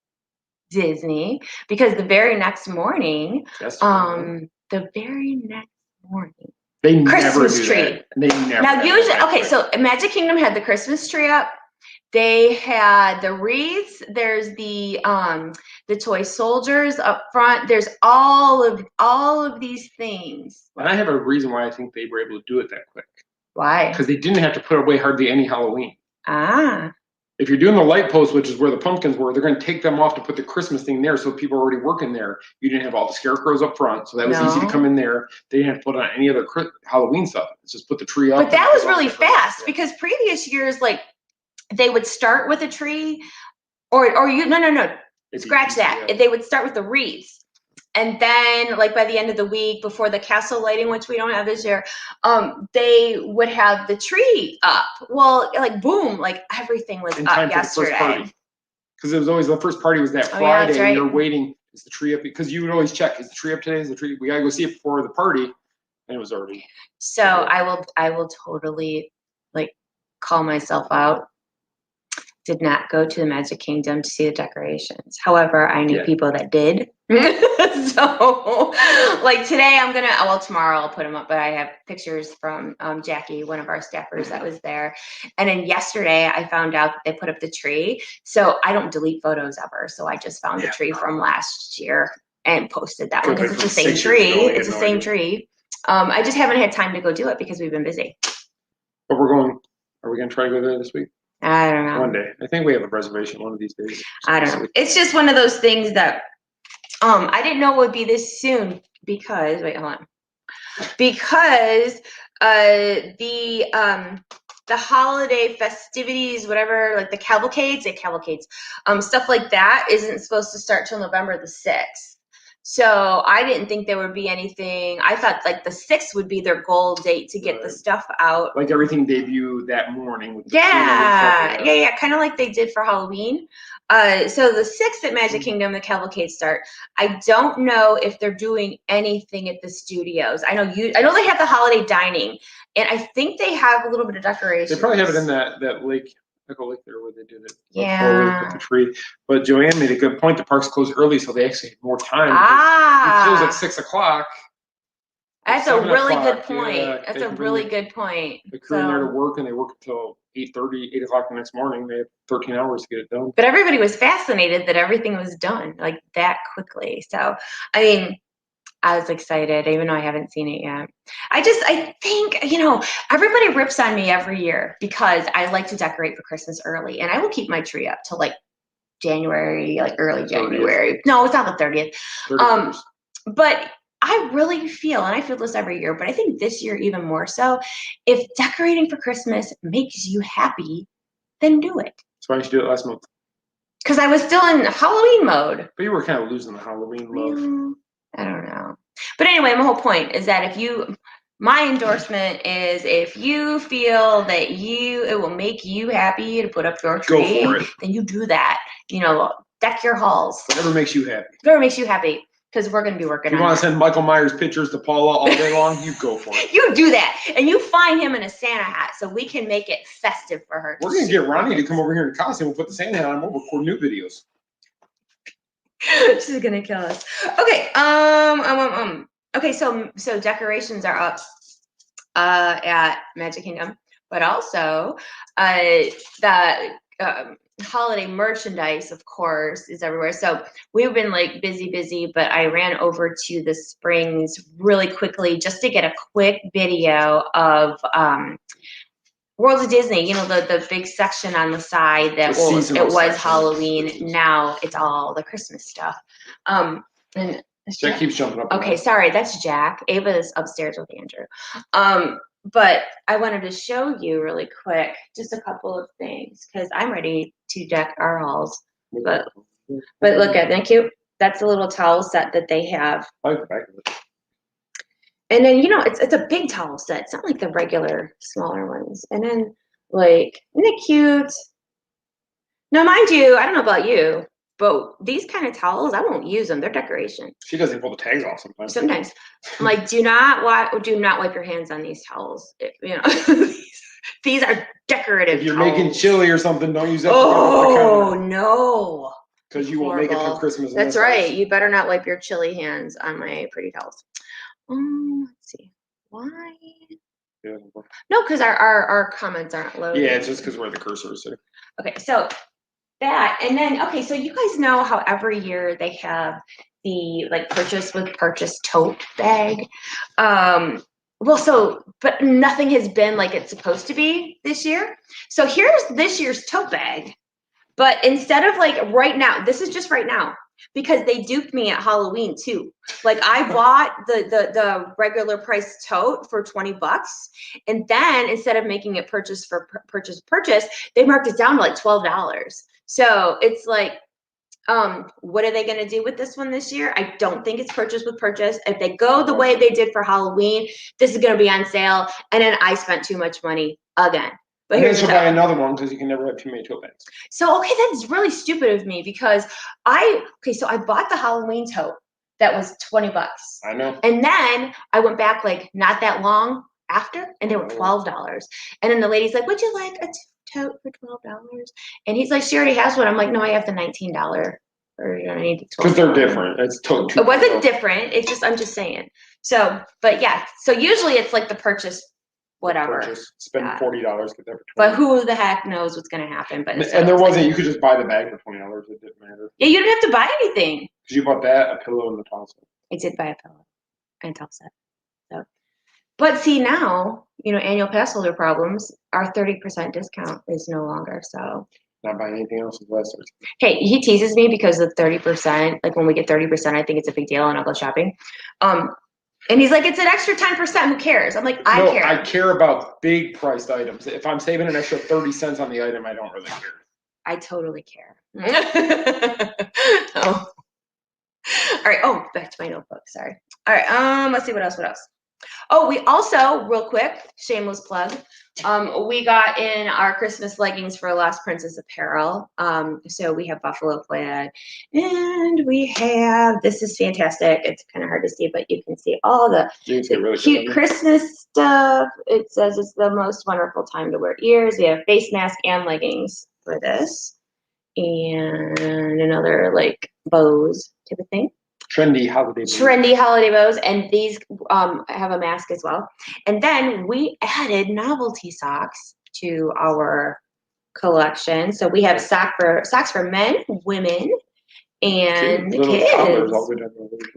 Disney, because the very next morning, they Christmas never do tree. That. They never. Now usually, okay, so Magic Kingdom had the Christmas tree up. They had the wreaths. There's the toy soldiers up front. There's all of these things. And I have a reason why I think they were able to do it that quick. Why? Because they didn't have to put away hardly any Halloween. Ah. If you're doing the light post, which is where the pumpkins were, they're going to take them off to put the Christmas thing there, so people are already working there. You didn't have all the scarecrows up front, so that was easy to come in there. They didn't have to put on any other Halloween stuff. It's just put the tree up. But that was really fast because previous years, like they would start with a tree, or no, scratch that. Yeah. They would start with the wreaths. And then, like by the end of the week, before the castle lighting, which we don't have this year, they would have the tree up. Well, like boom, like everything was up yesterday. Because it was always the first party was that Friday, yeah, right. And you're waiting. Is the tree up? Because you would always check: is the tree up today? Is the tree? We gotta go see it before the party, and it was already. So I will totally like call myself out. Did not go to the Magic Kingdom to see the decorations. However, I knew people that did. So like today tomorrow I'll put them up, but I have pictures from Jackie, one of our staffers that was there. And then yesterday I found out that they put up the tree. So I don't delete photos ever. So I just found the tree from last year and posted that one because it's the same tree. It's the same tree. I just haven't had time to go do it because we've been busy. But are we going to try to go there this week? I don't know. One day. I think we have a reservation one of these days. I don't know. It's just one of those things that I didn't know it would be this soon because the holiday festivities, whatever, like the cavalcades, stuff like that isn't supposed to start till November the 6th. So I didn't think there would be anything. I thought like the 6th would be their goal date to get the stuff out. Like everything debut that morning. With the yeah. Kind of like they did for Halloween. So the 6th at Magic Kingdom, the cavalcade start. I don't know if they're doing anything at the studios. I know they have the holiday dining, and I think they have a little bit of decoration. They probably have it in that lake. Like a lake there where they did it. Yeah. With the tree. But Joanne made a good point. The parks close early, so they actually have more time. Ah. It close at 6 o'clock. That's a really good point. Yeah, that's a really good point. The crew in there to work, and they work until 8:30, 8 o'clock the next morning. They have 13 hours to get it done. But everybody was fascinated that everything was done like that quickly. So, I mean, I was excited, even though I haven't seen it yet. I think, everybody rips on me every year because I like to decorate for Christmas early, and I will keep my tree up till like January, like early January. 30th. No, it's not the 30th. 31st. But I really feel, and I feel this every year, but I think this year even more so, if decorating for Christmas makes you happy, then do it. So why didn't you do it last month? Because I was still in Halloween mode. But you were kind of losing the Halloween love. I don't know. But anyway, my whole point is that my endorsement is if you feel that it will make you happy to put up your tree, go for it. Then you do that. Deck your halls. Whatever makes you happy. Whatever makes you happy. Because we're going to be working on it. You want to send Michael Myers pictures to Paula all day long? You go for it. You do that. And you find him in a Santa hat so we can make it festive for her. We're going to get Ronnie to come over here in costume. We'll put the Santa hat on. We'll record new videos. She's going to kill us. Okay. Okay, so decorations are up at Magic Kingdom. But also the holiday merchandise, of course, is everywhere. So we've been like busy, but I ran over to the Springs really quickly just to get a quick video of World of Disney, the big section on the side that was Halloween. Now it's all the Christmas stuff. And Jack keeps jumping up. Okay, sorry, that's Jack. Ava's upstairs with Andrew. But I wanted to show you really quick just a couple of things because I'm ready to deck our halls. But look at that, cute. That's a little towel set that they have. I like the back of it. And then it's a big towel set. It's not like the regular smaller ones. And then like, isn't it cute? Now, mind you, I don't know about you, but these kind of towels, I won't use them. They're decoration. She doesn't pull the tags off sometimes. Sometimes. I'm like, do not wipe your hands on these towels. These are decorative. If you're towels. making chili or something, don't use that. Oh, no. Because you won't make it till Christmas. That's right. You better not wipe your chili hands on my pretty towels. Let's see. Why? Yeah. No, because our comments aren't loaded. Yeah, it's just because where the cursor is. Okay, so that, and then, okay, so you guys know how every year they have the purchase with purchase tote bag. But nothing has been like it's supposed to be this year. So here's this year's tote bag. But instead of right now, this is just right now. Because they duped me at Halloween too. I bought the regular price tote for $20, and then instead of making it purchase, they marked it down to $12. So it's what are they going to do with this one this year? I don't think it's purchase with purchase. If they go the way they did for Halloween, this is going to be on sale, and then I spent too much money again. But then she'll buy another one because you can never have too many tote bags. So, okay, that's really stupid of me because I bought the Halloween tote that was $20. I know. And then I went back not that long after, and they were $12. And then the lady's like, would you like a tote for $12? And he's like, she already has one. I'm like, no, I have the $19 version. I need the $12. Because they're different. It's tote. It wasn't different. It's just, I'm just saying. So, but yeah. So usually it's the purchase. Whatever. Spend $40, get that for $20. But who the heck knows what's going to happen? But and there wasn't. You could just buy the bag for $20. It didn't matter. Yeah, you didn't have to buy anything. Because you bought that, a pillow, and the towel set. I did buy a pillow and towel set. So, but see now, annual pass holder problems. Our 30% discount is no longer. So. Not buying anything else is less. Hey, he teases me because of 30%. When we get 30%, I think it's a big deal, and I'll go shopping. And he's like, it's an extra 10%. Who cares? I'm like, I care. I care about big priced items. If I'm saving an extra 30 cents on the item, I don't really care. I totally care. Oh. All right. Oh, back to my notebook. Sorry. All right. Let's see what else. Oh, we also, real quick, shameless plug. We got in our Christmas leggings for Lost Princess Apparel. So we have buffalo plaid, and we have, this is fantastic. It's kind of hard to see, but you can see all the really cute Christmas stuff. It says it's the most wonderful time to wear ears. We have face mask and leggings for this, and another like bows type of thing. Trendy holiday bows, and these have a mask as well. And then we added novelty socks to our collection. So we have socks for men, women, and kids.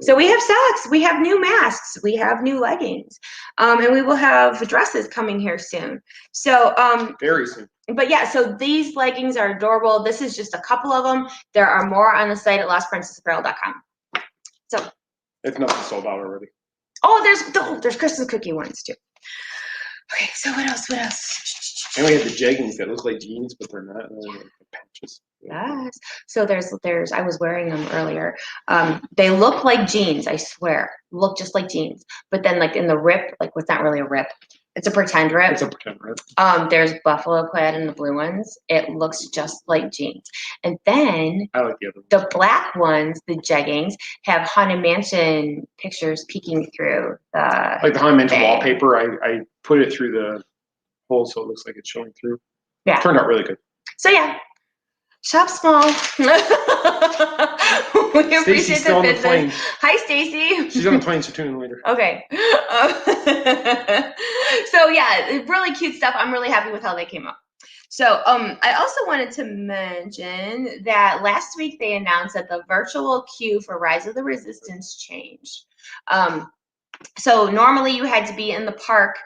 So we have socks, we have new masks, we have new leggings, and we will have dresses coming here soon. So very soon. But yeah, so these leggings are adorable. This is just a couple of them. There are more on the site at lostprincessapparel.com. So if nothing sold out already. Oh, there's Christmas cookie ones too. Okay, so what else? And we have the jeggings that look like jeans, but they're not. They're like patches. Yes. So there's I was wearing them earlier. They look like jeans, I swear. Look just like jeans. But then like in the rip, like it's not really a rip. It's a pretend rip. It's a pretend rip. There's buffalo plaid in the blue ones. It looks just like jeans. And then I like the other ones. The black ones, the jeggings, have Haunted Mansion pictures peeking through the like the Haunted Mansion wallpaper. I put it through the hole so it looks like it's showing through. Yeah. It turned out really good. So yeah. Shop small. We appreciate the business. Hi, Stacy. She's on the plane, so tune in later. Okay. So yeah, really cute stuff. I'm really happy with how they came up. So I also wanted to mention that last week they announced that the virtual queue for Rise of the Resistance changed. So normally you had to be in the park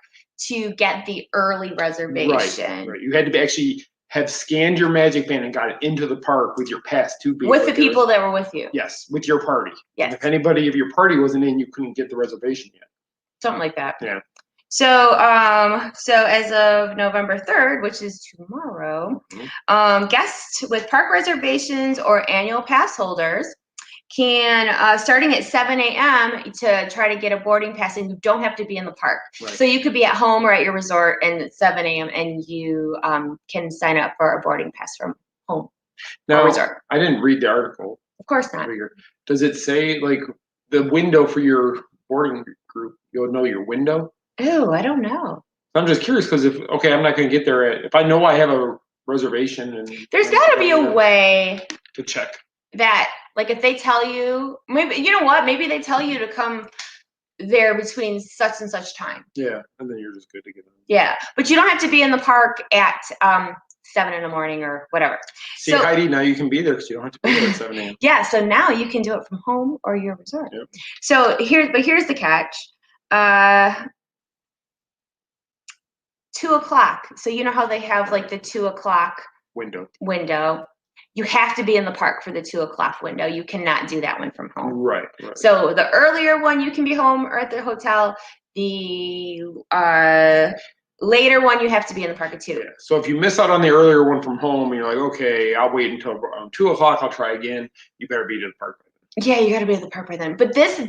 to get the early reservation. Right. You had to actually have scanned your Magic Band and got it into the park with your pass to be with the people that were with you. Yes, with your party. Yes. And if anybody of your party wasn't in, you couldn't get the reservation yet. Something like that. Yeah. So so as of November 3rd, which is tomorrow, guests with park reservations or annual pass holders can, starting at 7 a.m. to try to get a boarding pass, and you don't have to be in the park. Right. So you could be at home or at your resort, and at 7 a.m. and you can sign up for a boarding pass from home or resort. I didn't read the article. Of course not. Does it say like the window for your boarding group? You'll know your window? Ooh, I don't know. I'm just curious because I'm not going to get there if I know I have a reservation and there's got to be a way to check that. Like if they tell you, maybe, you know what, maybe they tell you to come there between such and such time. Yeah, and then you're just good to get in. Yeah, but you don't have to be in the park at 7 in the morning or whatever. See, so, Heidi, now you can be there because you don't have to be there at 7 a.m. Yeah, so now you can do it from home or your resort. Yep. So here's the catch. 2 o'clock. So you know how they have like the 2 o'clock window. You have to be in the park for the 2 o'clock window. You cannot do that one from home. Right. So the earlier one, you can be home or at the hotel. The later one, you have to be in the park at 2. Yeah. So if you miss out on the earlier one from home, and you're like, okay, I'll wait until 2 o'clock. I'll try again. You better be to the park by then. Yeah, you got to be at the park by then. But this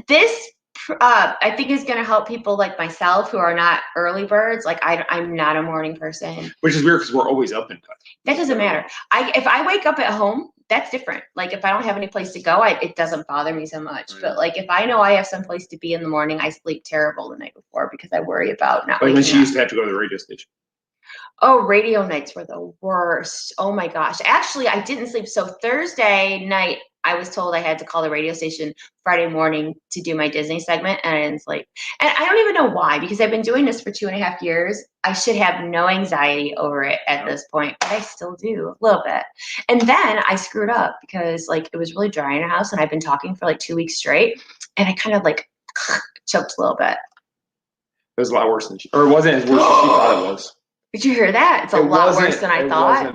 I think is going to help people like myself who are not early birds. Like I'm not a morning person. Which is weird because we're always up in time. That doesn't matter. If I wake up at home, that's different. Like if I don't have any place to go, it doesn't bother me so much. Right. But like if I know I have some place to be in the morning, I sleep terrible the night before because I worry about not. Like when she used to have to go to the radio station. Oh, radio nights were the worst. Oh my gosh. Actually, I didn't sleep. So Thursday night, I was told I had to call the radio station Friday morning to do my Disney segment, and I didn't sleep. And I don't even know why, because I've been doing this for 2.5 years. I should have no anxiety over it at this point, but I still do a little bit. And then I screwed up because like it was really dry in the house, and I've been talking for like 2 weeks straight, and I kind of like choked a little bit. It was a lot worse than it wasn't as worse as she thought it was. Did you hear that? It's a lot worse than I thought.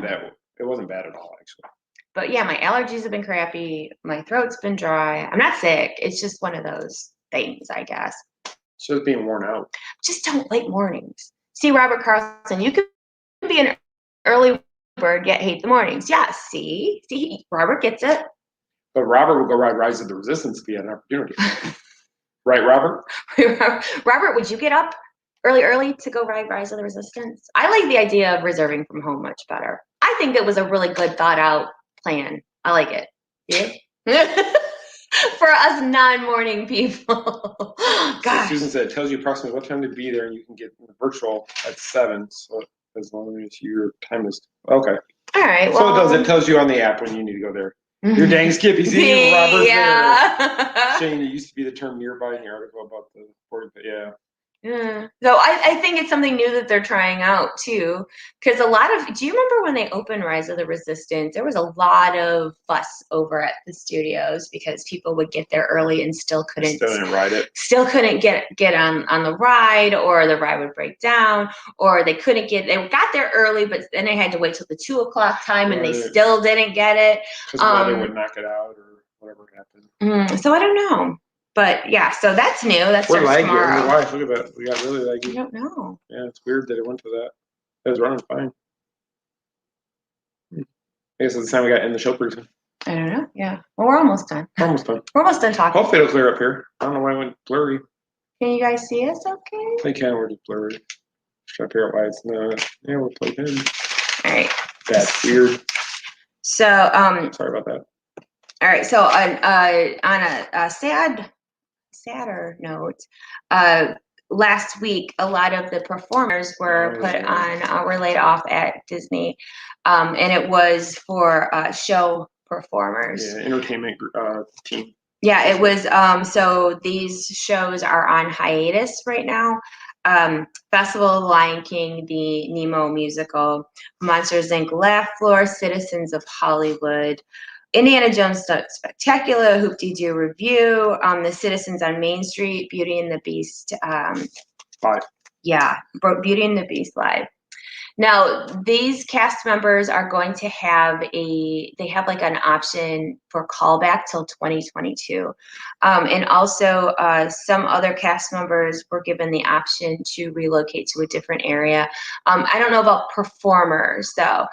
It wasn't bad at all, actually. But yeah, my allergies have been crappy. My throat's been dry. I'm not sick. It's just one of those things, I guess. It's just being worn out. Just don't like mornings. See, Robert Carlson, you can be an early bird yet hate the mornings. Yeah, see, Robert gets it. But Robert would go ride Rise of the Resistance if he had an opportunity. Right, Robert? Robert, would you get up early to go ride Rise of the Resistance? I like the idea of reserving from home much better. I think it was a really good thought out plan. I like it. Yeah. For us non-morning people. Gosh. So Susan said it tells you approximately what time to be there, and you can get virtual at 7. So as long as your time is okay. All right. So Well, it tells you on the app when you need to go there. You're dang skippy. See, Robert's there. Shane, it used to be the term nearby in the article about the 40, but yeah. Yeah. So I think it's something new that they're trying out too. Because do you remember when they opened Rise of the Resistance? There was a lot of fuss over at the studios because people would get there early and still didn't ride it. Still couldn't get on the ride, or the ride would break down, or they got there early, but then they had to wait till the 2 o'clock time and they still didn't get it. Because weather would knock it out or whatever happened. So I don't know. But yeah, so that's new. That's we're laggy. tomorrow. Why? Look at that. We got really laggy. I don't know. Yeah, it's weird that it went to that. It was running fine. I guess it's the time we got in the show pretty soon. I don't know. Yeah. Well, we're almost done. We're almost done. We're almost done talking. Hopefully it'll clear up here. I don't know why it went blurry. Can you guys see us okay? They can. We're just blurry. Try to figure out why it's not. Yeah, we're plugged in. All right. That's weird. So, sorry about that. All right. So on a sadder note, last week a lot of the performers were were laid off at Disney, and it was for show performers. Yeah, entertainment team. Yeah, it was. So these shows are on hiatus right now. Festival of the Lion King, the Nemo musical, Monsters Inc. Laugh Floor, Citizens of Hollywood, Indiana Jones Spectacular, Hoop-Dee-Doo Review, The Citizens on Main Street, Beauty and the Beast. Live. Yeah, Beauty and the Beast live. Now, these cast members are going to have like an option for callback till 2022. And also some other cast members were given the option to relocate to a different area. I don't know about performers though.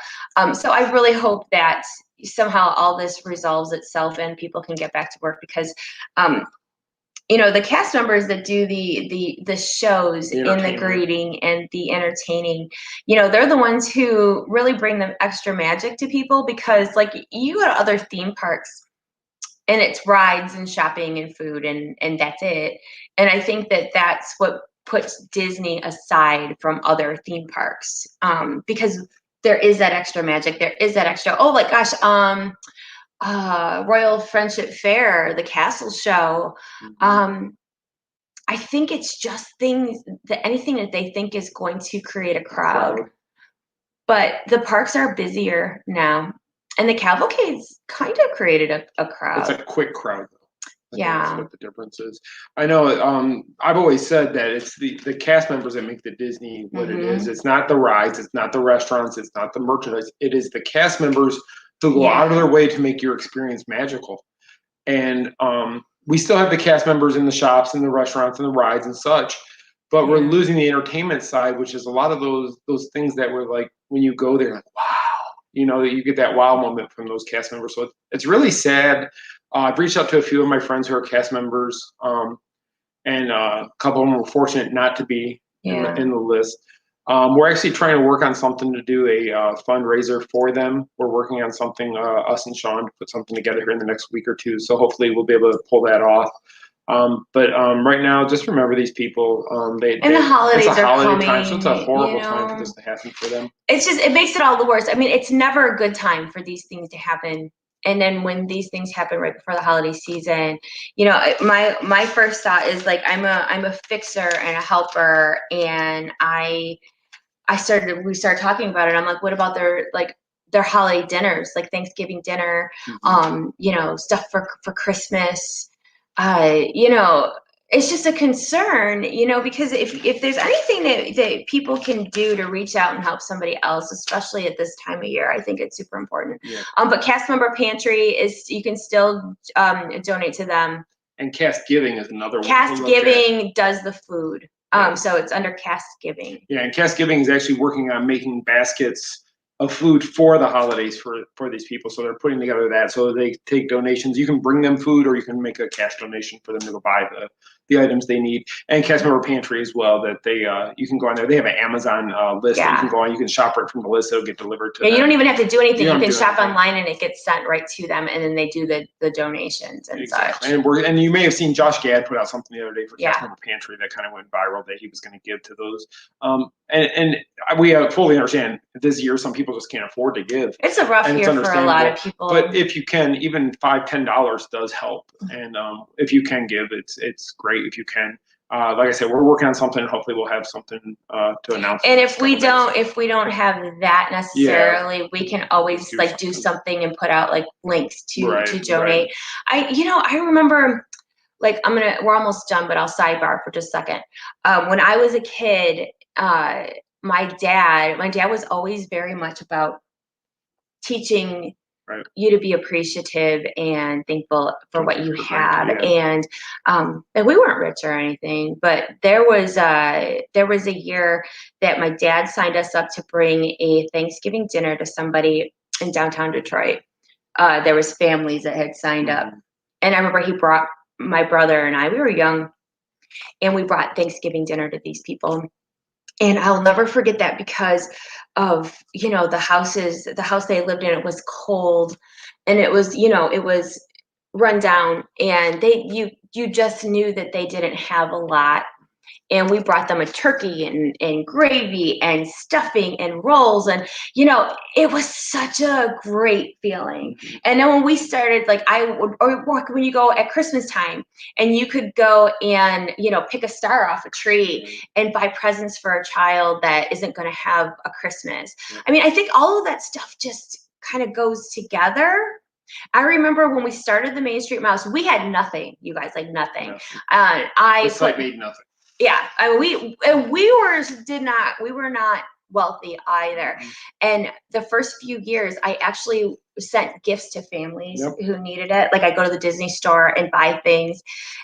So I really hope that somehow all this resolves itself and people can get back to work, because the cast members that do the shows in the greeting and the entertaining, they're the ones who really bring the extra magic to people, because like you go to other theme parks and it's rides and shopping and food and that's it. And I think that that's what puts Disney aside from other theme parks, because there is that extra magic. There is that extra, oh my gosh, Royal Friendship Fair, the Castle Show. I think it's just anything that they think is going to create a crowd. But the parks are busier now, and the cavalcade's kind of created a crowd. It's a quick crowd, though. That's what the difference is. I know. I've always said that it's the cast members that make the Disney what it is. It's not the rides. It's not the restaurants. It's not the merchandise. It is the cast members who go out of their way to make your experience magical. And we still have the cast members in the shops and the restaurants and the rides and such, but we're losing the entertainment side, which is a lot of those things that were like, when you go there, like, wow, you get that wow moment from those cast members. So it's really sad. I've reached out to a few of my friends who are cast members, and a couple of them were fortunate not to be in the list. We're actually trying to work on something to do a fundraiser for them. We're working on something, us and Sean, to put something together here in the next week or two. So hopefully we'll be able to pull that off. But right now, just remember these people. The holidays are coming, time, so it's a horrible time for this to happen for them. It makes it all the worse. I mean, it's never a good time for these things to happen. And then when these things happen right before the holiday season, my first thought is like, I'm a fixer and a helper, and we started talking about it. I'm like, what about their holiday dinners, like Thanksgiving dinner, stuff for Christmas. It's just a concern, because if there's anything that people can do to reach out and help somebody else, especially at this time of year, I think it's super important. Yeah. But Cast Member Pantry you can still donate to them. And Cast Giving is another one. Cast Giving does the food. So it's under Cast Giving. Yeah, and Cast Giving is actually working on making baskets of food for the holidays for these people. So they're putting together that. So they take donations. You can bring them food, or you can make a cash donation for them to go buy the items they need. And Cash Member Pantry as well, that they you can go on there. They have an Amazon list that you can go on. You can shop right from the list. It'll get delivered to them. You don't even have to do anything. You can shop anything online and it gets sent right to them, and then they do the donations and such. And you may have seen Josh Gad put out something the other day for Cash Member Pantry that kind of went viral, that he was going to give to those. And we fully understand this year some people just can't afford to give. It's a rough year for a lot of people. But if you can, even $5-10 does help. And if you can give, it's great if you can. Like I said, we're working on something. Hopefully, we'll have something to announce. And if we don't have that necessarily, we can always do something and put out like links to donate. I remember, we're almost done, but I'll sidebar for just a second. When I was a kid, my dad was always very much about teaching you to be appreciative and thankful for what you have. And we weren't rich or anything, but there was a year that my dad signed us up to bring a Thanksgiving dinner to somebody in downtown Detroit. There was families that had signed up, and I remember he brought my brother and I. We were young, and we brought Thanksgiving dinner to these people. And I'll never forget that because of, the house they lived in, it was cold, and it was, it was run down, and you just knew that they didn't have a lot. And we brought them a turkey and gravy and stuffing and rolls. And, it was such a great feeling. And then when we started, when you go at Christmas time and you could go and, pick a star off a tree and buy presents for a child that isn't going to have a Christmas. I mean, I think all of that stuff just kind of goes together. I remember when we started the Main Street Mouse, we had nothing, you guys, nothing. The site made nothing. Yeah, we were not wealthy either. And the first few years, I actually sent gifts to families who needed it. I go to the Disney store and buy things.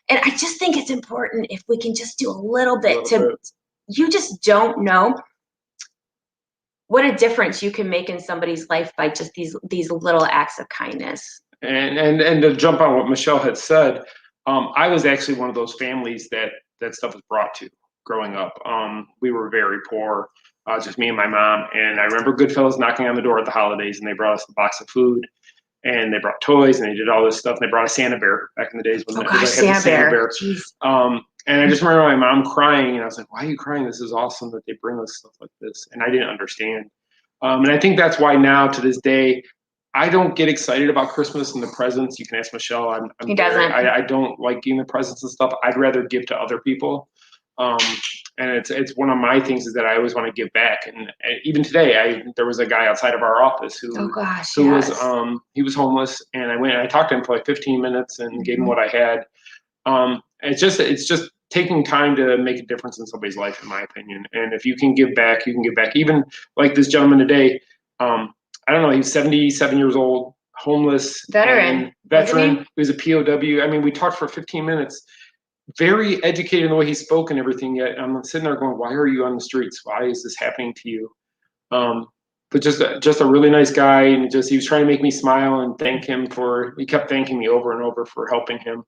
And I just think it's important if we can just do a little bit. You just don't know what a difference you can make in somebody's life by just these little acts of kindness. And to jump on what Michelle had said, I was actually one of those families that stuff was brought to growing up. We were very poor, just me and my mom. And I remember Goodfellas knocking on the door at the holidays, and they brought us a box of food, and they brought toys, and they did all this stuff. And they brought a Santa Bear back in the days when they had the Santa Bear. And I just remember my mom crying, and I was like, "Why are you crying? This is awesome that they bring us stuff like this." And I didn't understand. And I think that's why now, to this day, I don't get excited about Christmas and the presents. You can ask Michelle. He doesn't. I don't like giving the presents and stuff. I'd rather give to other people. And it's one of my things is that I always want to give back. And even today, there was a guy outside of our office who was he was homeless, and I went and I talked to him for 15 minutes and gave him what I had. It's just taking time to make a difference in somebody's life, in my opinion. And if you can give back, you can give back. Even like this gentleman today. I don't know, he was 77 years old, homeless. Veteran. He was a POW. I mean, we talked for 15 minutes. Very educated in the way he spoke and everything, yet I'm sitting there going, why are you on the streets? Why is this happening to you? But just a really nice guy, and he was trying to make me smile and he kept thanking me over and over for helping him.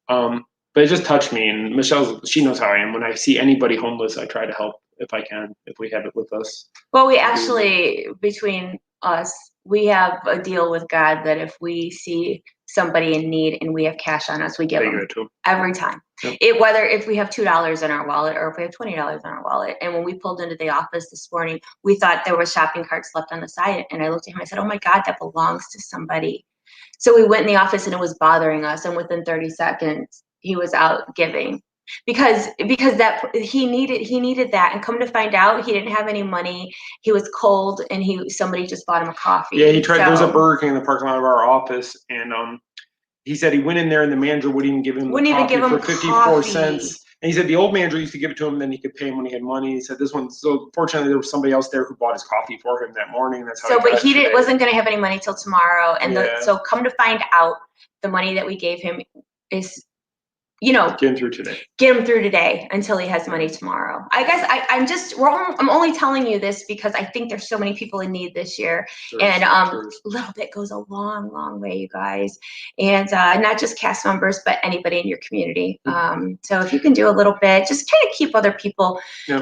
But it just touched me, and she knows how I am. When I see anybody homeless, I try to help if I can, if we have it with us. Well, we actually, between us, we have a deal with God that if we see somebody in need and we have cash on us, we give them every time. Yep. Whether if we have $2 in our wallet or if we have $20 in our wallet. And when we pulled into the office this morning, we thought there were shopping carts left on the side. And I looked at him, I said, "Oh my God, that belongs to somebody." So we went in the office and it was bothering us. And within 30 seconds, he was out giving. Because that he needed that, and come to find out, he didn't have any money. He was cold, and somebody just bought him a coffee. Yeah, he tried. There's a Burger King in the parking lot of our office, and he said he went in there, and the manager wouldn't even give him coffee for 54 cents. And he said the old manager used to give it to him, then he could pay him when he had money. He said this one. So fortunately, there was somebody else there who bought his coffee for him that morning. That's how. But he wasn't going to have any money till tomorrow, and so come to find out, the money that we gave him is you know, get him through today. Get him through today until he has money tomorrow. I guess I'm only telling you this because I think there's so many people in need this year, and a little bit goes a long, long way, you guys, and not just cast members, but anybody in your community. So if you can do a little bit, just kind of keep other people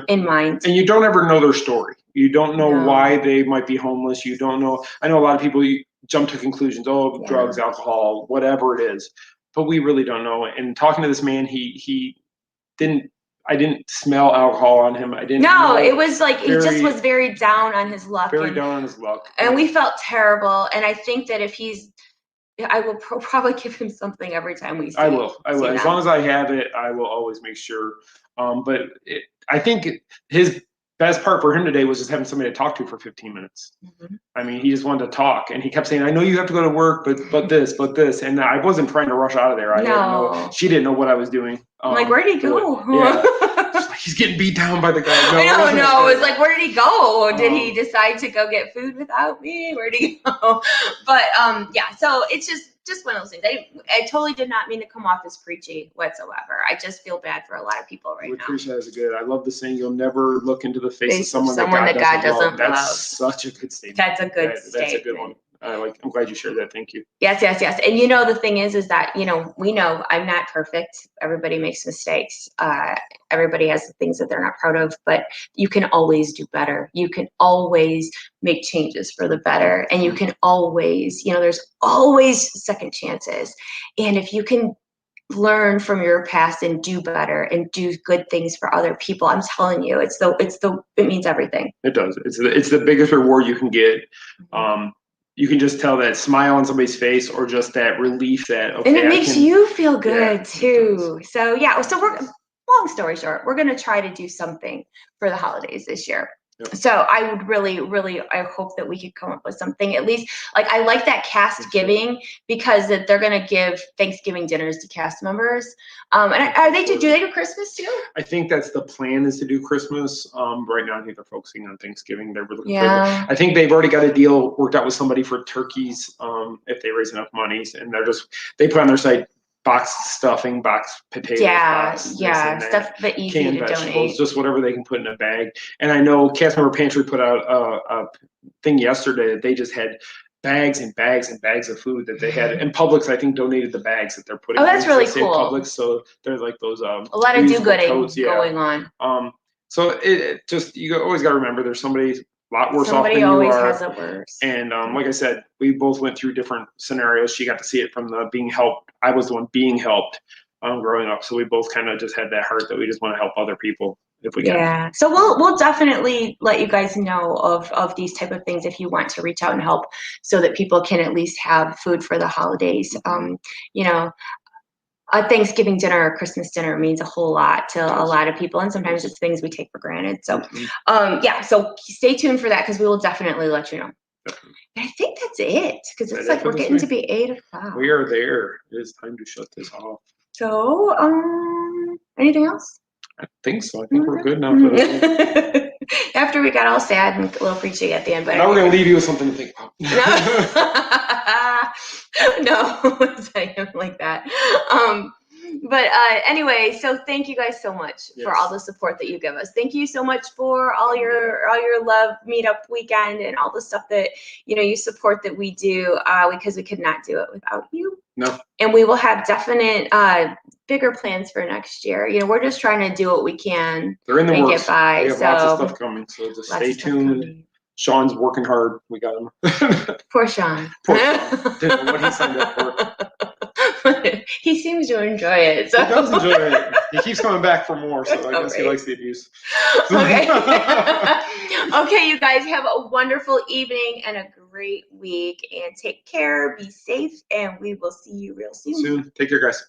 in mind. And you don't ever know their story. You don't know why they might be homeless. You don't know. I know a lot of people jump to conclusions. Oh, drugs, alcohol, whatever it is. But we really don't know. And talking to this man, I didn't smell alcohol on him. I didn't. No, it was like he just was very down on his luck. Very down on his luck. And we felt terrible. And I think that if I will probably give him something every time we see. I will. As long as I have it, I will always make sure. But I think his best part for him today was just having somebody to talk to for 15 minutes. I mean, he just wanted to talk, and he kept saying, "I know you have to go to work, but this," and I wasn't trying to rush out of there. She didn't know what I was doing. I'm like, where'd he go? He's getting beat down by the guy. No, it was like, where did he go? Did he decide to go get food without me? Where'd he go? But so it's just one of those things. I totally did not mean to come off as preachy whatsoever. I just feel bad for a lot of people right now. Lucretia has a good. I love the saying, "You'll never look into the face of someone that God doesn't love." That's such a good statement. That's a good statement. That's a good one. I'm glad you shared that. Thank you. Yes. And the thing is that, we know I'm not perfect. Everybody makes mistakes. Everybody has things that they're not proud of, but you can always do better. You can always make changes for the better. And you can always, there's always second chances. And if you can learn from your past and do better and do good things for other people, I'm telling you, it means everything. It does. It's the biggest reward you can get. You can just tell that smile on somebody's face, or just that relief that, and it makes you feel good too. So we're, long story short, we're going to try to do something for the holidays this year. So I would really, really, I hope that we could come up with something, at least. Like, I like that cast giving, because that they're going to give Thanksgiving dinners to cast members. And do they do Christmas too? I think that's the plan, is to do Christmas. Right now, I think they're focusing on Thanksgiving. They're looking for I think they've already got a deal worked out with somebody for turkeys, if they raise enough monies, and they put on their site box stuffing, box potatoes, stuff that easy canned to vegetables, donate. just whatever they can put in a bag. And I know Cast Member Pantry put out a thing yesterday that they just had bags and bags and bags of food that they had. And Publix, I think, donated the bags that they're putting. Oh, that's really cool. Publix, so they're like those a lot of do-gooding going on. So it just, you always got to remember, there's somebody a lot worse off than you are. Somebody always has it worse. And like I said, we both went through different scenarios. She got to see it from the being helped. I was the one being helped growing up. So we both kind of just had that heart that we just want to help other people if we can. Yeah. So we'll definitely let you guys know of these type of things if you want to reach out and help, so that people can at least have food for the holidays. A Thanksgiving dinner or Christmas dinner means a whole lot to a lot of people, and sometimes it's things we take for granted. So, so stay tuned for that, because we will definitely let you know. And I think that's it, because it's like we're getting to be 8 o'clock. We are there. It is time to shut this off. So, anything else? I think so. I think we're good now for this one. After we got all sad and a little preachy at the end, but now we're gonna leave you with something to think about. No, it's not even like that. But anyway, so thank you guys so much for all the support that you give us. Thank you so much for all your love meetup weekend and all the stuff that you support that we do, because we could not do it without you. No. And we will have definite bigger plans for next year. We're just trying to do what we can. They're in the works. Get by. We have lots of stuff coming, so just stay tuned. Sean's working hard. We got him. Poor Sean. Poor Sean. Didn't know what he signed up for. He seems to enjoy it. So. He does enjoy it. He keeps coming back for more, so I guess he likes the abuse. Okay. Okay, you guys have a wonderful evening and a great week, and take care, be safe, and we will see you real soon. Take care, guys.